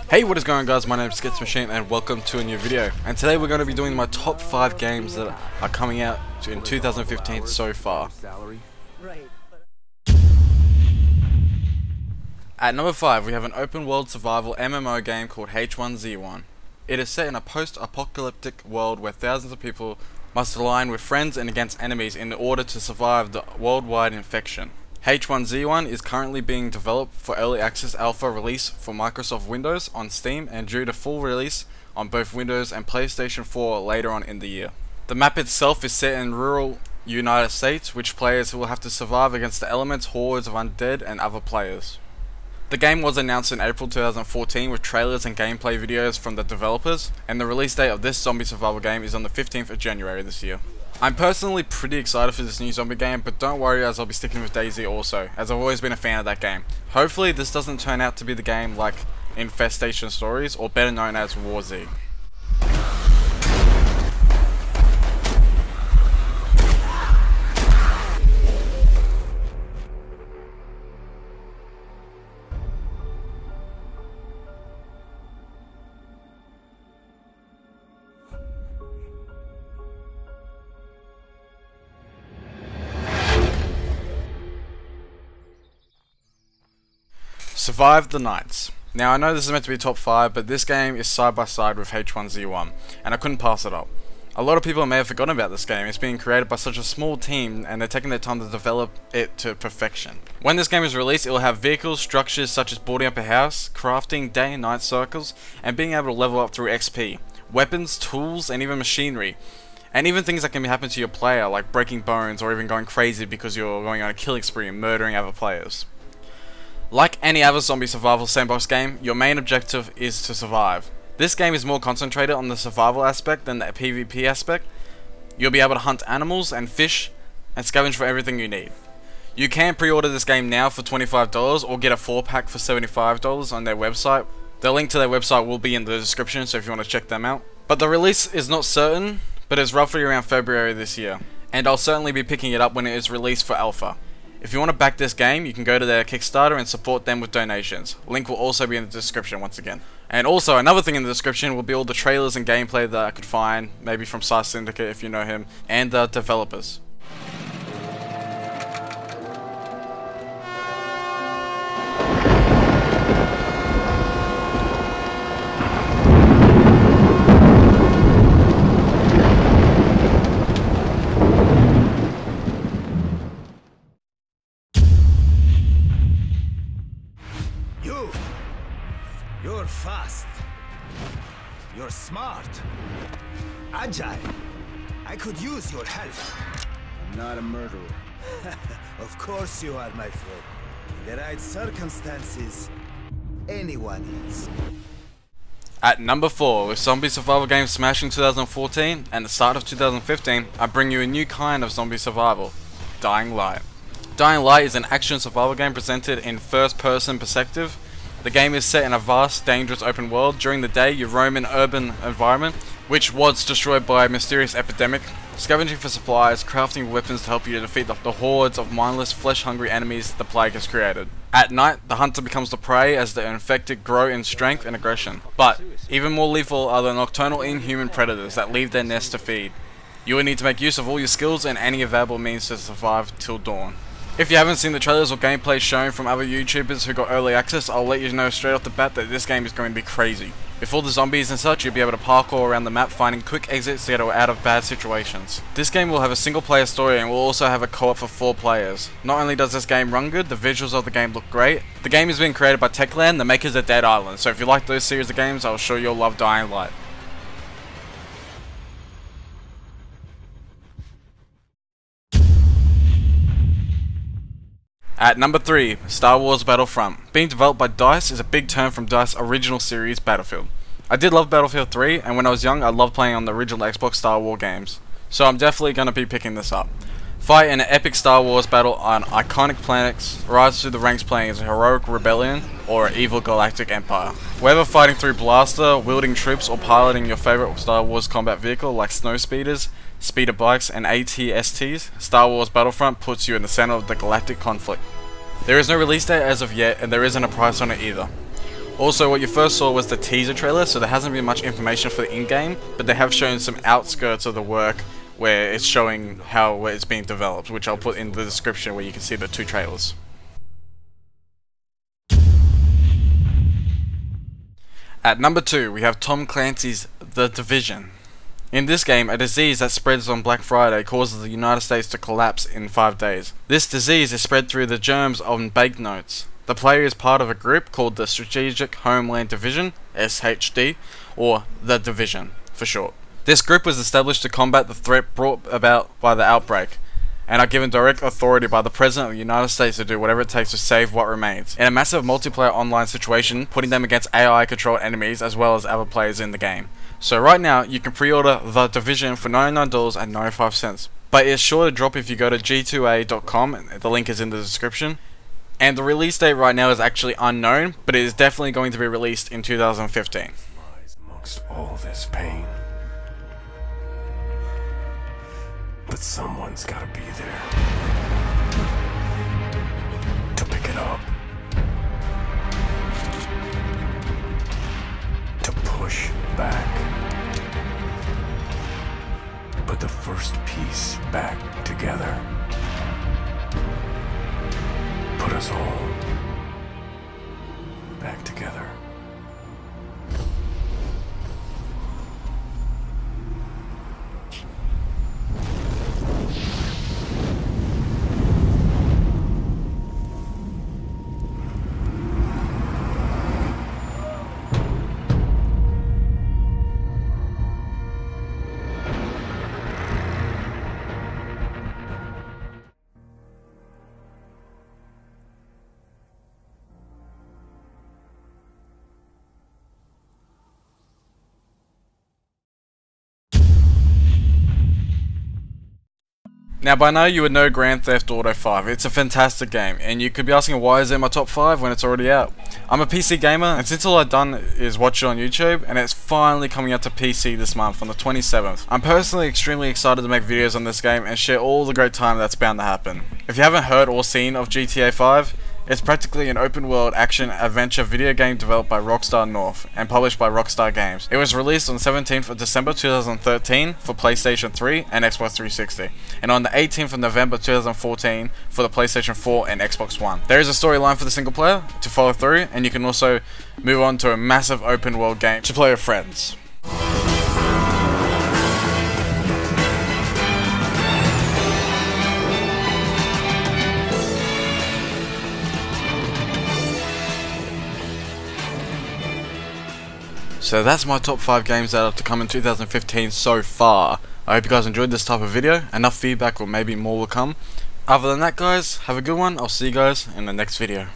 Hey, what is going on, guys? My name is Skits Machine and welcome to a new video. And today we're going to be doing my top 5 games that are coming out in 2015 so far. At number 5 we have an open world survival MMO game called H1Z1. It is set in a post-apocalyptic world where thousands of people must align with friends and against enemies in order to survive the worldwide infection. H1Z1 is currently being developed for early access alpha release for Microsoft Windows on Steam and due to full release on both Windows and PlayStation 4 later on in the year. The map itself is set in rural United States, which players will have to survive against the elements, hordes of undead and other players. The game was announced in April 2014 with trailers and gameplay videos from the developers, and the release date of this zombie survival game is on the 15th of January this year. I'm personally pretty excited for this new zombie game, but don't worry as I'll be sticking with DayZ also, as I've always been a fan of that game. Hopefully this doesn't turn out to be the game like Infestation Stories, or better known as War Z. Survive the Nights. Now I know this is meant to be top 5, but this game is side by side with H1Z1, and I couldn't pass it up. A lot of people may have forgotten about this game. It's being created by such a small team, and they're taking their time to develop it to perfection. When this game is released, it will have vehicles, structures such as boarding up a house, crafting day and night circles, and being able to level up through XP, weapons, tools, and even machinery. And even things that can happen to your player, like breaking bones or even going crazy because you're going on a killing spree and murdering other players. Like any other zombie survival sandbox game, your main objective is to survive. This game is more concentrated on the survival aspect than the PvP aspect. You'll be able to hunt animals and fish and scavenge for everything you need. You can pre-order this game now for $25 or get a 4-pack for $75 on their website. The link to their website will be in the description, so if you want to check them out. But the release is not certain, but it's roughly around February this year, and I'll certainly be picking it up when it is released for alpha. If you want to back this game, you can go to their Kickstarter and support them with donations. Link will also be in the description once again. And also, another thing in the description will be all the trailers and gameplay that I could find, maybe from Star Syndicate if you know him, and the developers. You're fast. You're smart. Agile. I could use your help. I'm not a murderer. Of course you are, my friend. In the right circumstances, anyone is. At number 4, with zombie survival game smashing 2014 and the start of 2015, I bring you a new kind of zombie survival, Dying Light. Dying Light is an action survival game presented in first-person perspective. The game is set in a vast, dangerous open world. During the day, you roam an urban environment, which was destroyed by a mysterious epidemic, scavenging for supplies, crafting weapons to help you to defeat the hordes of mindless, flesh-hungry enemies the plague has created. At night, the hunter becomes the prey as the infected grow in strength and aggression. But, even more lethal are the nocturnal inhuman predators that leave their nests to feed. You will need to make use of all your skills and any available means to survive till dawn. If you haven't seen the trailers or gameplay shown from other YouTubers who got early access, I'll let you know straight off the bat that this game is going to be crazy. Before the zombies and such, you'll be able to parkour around the map finding quick exits to get out of bad situations. This game will have a single player story and will also have a co-op for 4 players. Not only does this game run good, the visuals of the game look great. The game is being created by Techland, the makers of Dead Island, so if you like those series of games, I'm sure you'll love Dying Light. At number 3, Star Wars Battlefront. Being developed by DICE is a big turn from DICE's original series, Battlefield. I did love Battlefield 3, and when I was young, I loved playing on the original Xbox Star Wars games. So I'm definitely going to be picking this up. Fight in an epic Star Wars battle on iconic planets, rise through the ranks playing as a heroic rebellion or an evil galactic empire. Whether fighting through blaster, wielding troops, or piloting your favorite Star Wars combat vehicle like snow speeders, speeder bikes, and AT-STs, Star Wars Battlefront puts you in the center of the galactic conflict. There is no release date as of yet, and there isn't a price on it either. Also, what you first saw was the teaser trailer, so there hasn't been much information for the in-game, but they have shown some outskirts of the work where it's showing how it's being developed, which I'll put in the description where you can see the 2 trailers. At number 2, we have Tom Clancy's The Division. In this game, a disease that spreads on Black Friday causes the United States to collapse in 5 days. This disease is spread through the germs on banknotes. The player is part of a group called the Strategic Homeland Division, SHD, or The Division for short. This group was established to combat the threat brought about by the outbreak, and are given direct authority by the President of the United States to do whatever it takes to save what remains, in a massive multiplayer online situation, putting them against AI-controlled enemies as well as other players in the game. So right now, you can pre-order The Division for $99.95, but it's sure to drop if you go to g2a.com, the link is in the description. And the release date right now is actually unknown, but it is definitely going to be released in 2015. Lies amongst all this pain. But someone's gotta be there to pick it up, to push back, put the first piece back together, put us all back together. Now by now you would know Grand Theft Auto 5, it's a fantastic game, and you could be asking why is it in my top 5 when it's already out. I'm a PC gamer, and since all I've done is watch it on YouTube, and it's finally coming out to PC this month on the 27th. I'm personally extremely excited to make videos on this game and share all the great time that's bound to happen. If you haven't heard or seen of GTA 5, it's practically an open world action adventure video game developed by Rockstar North and published by Rockstar Games. It was released on 17th of December 2013 for PlayStation 3 and Xbox 360, and on the 18th of November 2014 for the PlayStation 4 and Xbox One. There is a storyline for the single player to follow through, and you can also move on to a massive open world game to play with friends. So that's my top 5 games that are to come in 2015 so far. I hope you guys enjoyed this type of video. Enough feedback or maybe more will come. Other than that guys, have a good one. I'll see you guys in the next video.